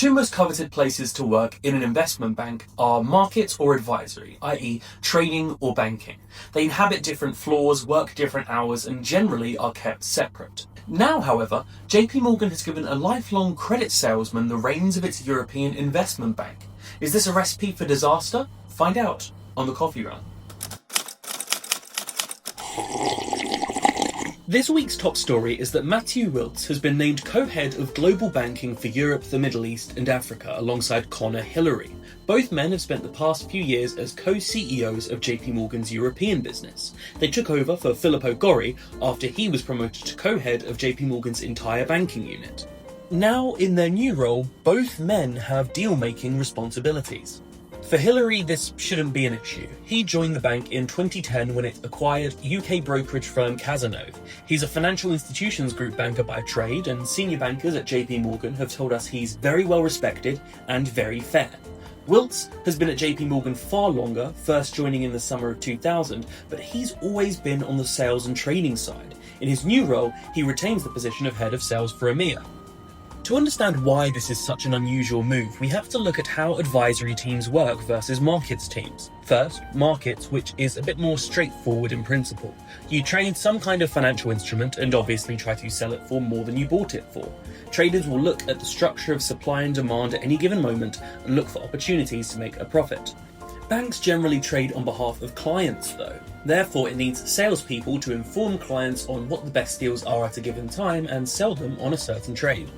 two most coveted places to work in an investment bank are markets or advisory, i.e. trading or banking. They inhabit different floors, work different hours, and generally are kept separate. Now, however, JPMorgan has given a lifelong credit salesman the reins of its European investment bank. Is this a recipe for disaster? Find out on the Coffee Run. This week's top story is that Matthieu Wiltz has been named co-head of global banking for Europe, the Middle East and Africa alongside Conor Hillary. Both men have spent the past few years as co-CEOs of JPMorgan's European business. They took over for Filippo Gori after he was promoted to co-head of JPMorgan's entire banking unit. Now, in their new role, both men have deal-making responsibilities. For Hillary, this shouldn't be an issue. He joined the bank in 2010 when it acquired UK brokerage firm Cazenove. He's a financial institutions group banker by trade, and senior bankers at JPMorgan have told us he's very well respected and very fair. Wiltz has been at JPMorgan far longer, first joining in the summer of 2000, but he's always been on the sales and trading side. In his new role, he retains the position of head of sales for EMEA. To understand why this is such an unusual move, we have to look at how advisory teams work versus markets teams. First, markets, which is a bit more straightforward in principle. You trade some kind of financial instrument and obviously try to sell it for more than you bought it for. Traders will look at the structure of supply and demand at any given moment and look for opportunities to make a profit. Banks generally trade on behalf of clients though. Therefore, it needs salespeople to inform clients on what the best deals are at a given time and sell them on a certain trade.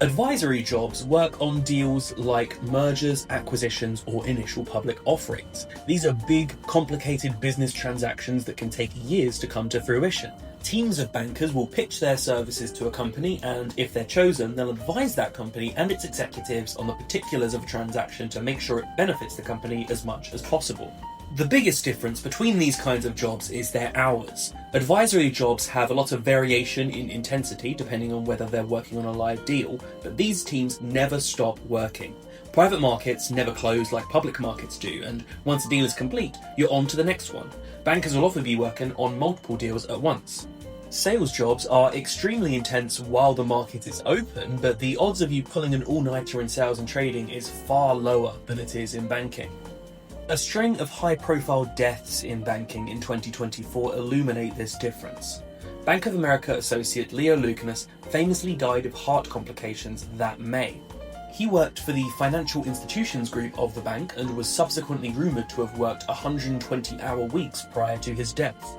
Advisory jobs work on deals like mergers, acquisitions, or initial public offerings. These are big, complicated business transactions that can take years to come to fruition. Teams of bankers will pitch their services to a company, and if they're chosen, they'll advise that company and its executives on the particulars of a transaction to make sure it benefits the company as much as possible. The biggest difference between these kinds of jobs is their hours. Advisory jobs have a lot of variation in intensity depending on whether they're working on a live deal, but these teams never stop working. Private markets never close like public markets do, and once a deal is complete, you're on to the next one. Bankers will often be working on multiple deals at once. Sales jobs are extremely intense while the market is open, but the odds of you pulling an all-nighter in sales and trading is far lower than it is in banking. A string of high-profile deaths in banking in 2024 illuminate this difference. Bank of America associate Leo Lucanis famously died of heart complications that May. He worked for the financial institutions group of the bank and was subsequently rumoured to have worked 120-hour weeks prior to his death.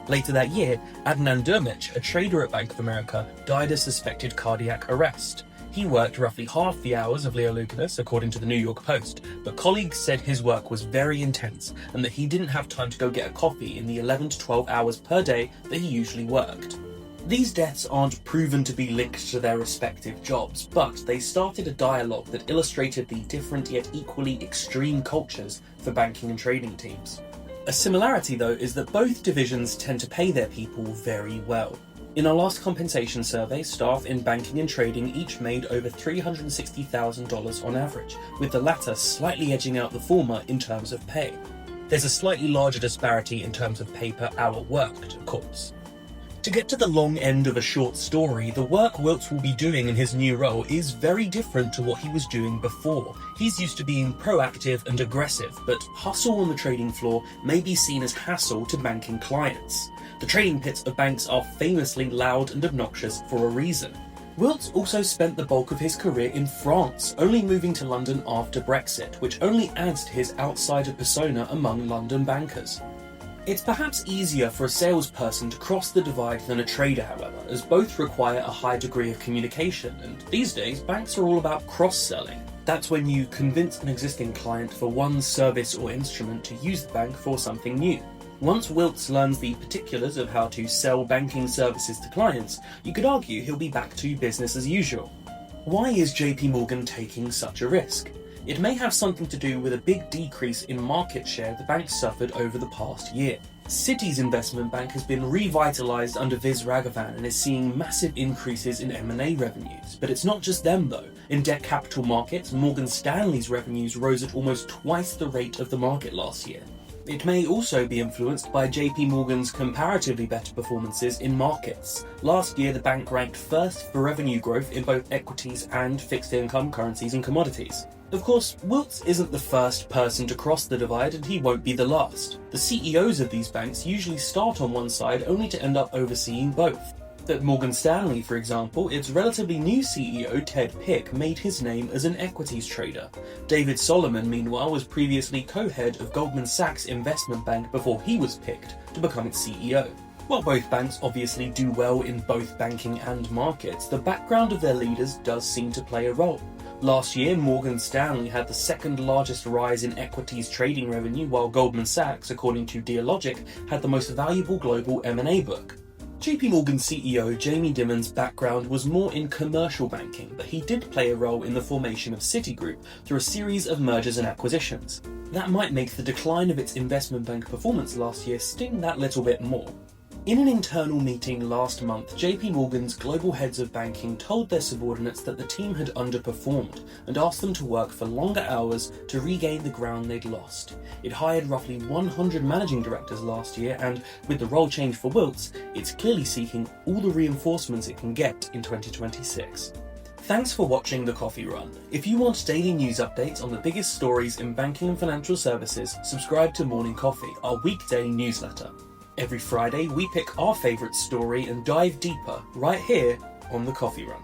Later that year, Adnan Durmic, a trader at Bank of America, died of suspected cardiac arrest. He worked roughly half the hours of Leo Lucanis, according to the New York Post, but colleagues said his work was very intense and that he didn't have time to go get a coffee in the 11 to 12 hours per day that he usually worked. These deaths aren't proven to be linked to their respective jobs, but they started a dialogue that illustrated the different yet equally extreme cultures for banking and trading teams. A similarity, though, is that both divisions tend to pay their people very well. In our last compensation survey, staff in banking and trading each made over $360,000 on average, with the latter slightly edging out the former in terms of pay. There's a slightly larger disparity in terms of pay per hour worked, of course. To get to the long end of a short story, the work Wiltz will be doing in his new role is very different to what he was doing before. He's used to being proactive and aggressive, but hustle on the trading floor may be seen as hassle to banking clients. The trading pits of banks are famously loud and obnoxious for a reason. Wiltz also spent the bulk of his career in France, only moving to London after Brexit, which only adds to his outsider persona among London bankers. It's perhaps easier for a salesperson to cross the divide than a trader, however, as both require a high degree of communication, and these days banks are all about cross-selling. That's when you convince an existing client for one service or instrument to use the bank for something new. Once Wiltz learns the particulars of how to sell banking services to clients, you could argue he'll be back to business as usual. Why is JPMorgan taking such a risk? It may have something to do with a big decrease in market share the bank suffered over the past year. Citi's investment bank has been revitalised under Viz Raghavan and is seeing massive increases in M&A revenues. But it's not just them though. In debt capital markets, Morgan Stanley's revenues rose at almost twice the rate of the market last year. It may also be influenced by JPMorgan's comparatively better performances in markets. Last year, the bank ranked first for revenue growth in both equities and fixed income, currencies and commodities. Of course, Wiltz isn't the first person to cross the divide, and he won't be the last. The CEOs of these banks usually start on one side only to end up overseeing both. At Morgan Stanley, for example, its relatively new CEO, Ted Pick, made his name as an equities trader. David Solomon, meanwhile, was previously co-head of Goldman Sachs Investment Bank before he was picked to become its CEO. While both banks obviously do well in both banking and markets, the background of their leaders does seem to play a role. Last year, Morgan Stanley had the second largest rise in equities trading revenue, while Goldman Sachs, according to Dealogic, had the most valuable global M&A book. JPMorgan CEO Jamie Dimon's background was more in commercial banking, but he did play a role in the formation of Citigroup through a series of mergers and acquisitions. That might make the decline of its investment bank performance last year sting that little bit more. In an internal meeting last month, JPMorgan's global heads of banking told their subordinates that the team had underperformed and asked them to work for longer hours to regain the ground they'd lost. It hired roughly 100 managing directors last year, and with the role change for Wiltz, it's clearly seeking all the reinforcements it can get in 2026. Thanks for watching The Coffee Run. If you want daily news updates on the biggest stories in banking and financial services, subscribe to Morning Coffee, our weekday newsletter. Every Friday, we pick our favourite story and dive deeper right here on The Coffee Run.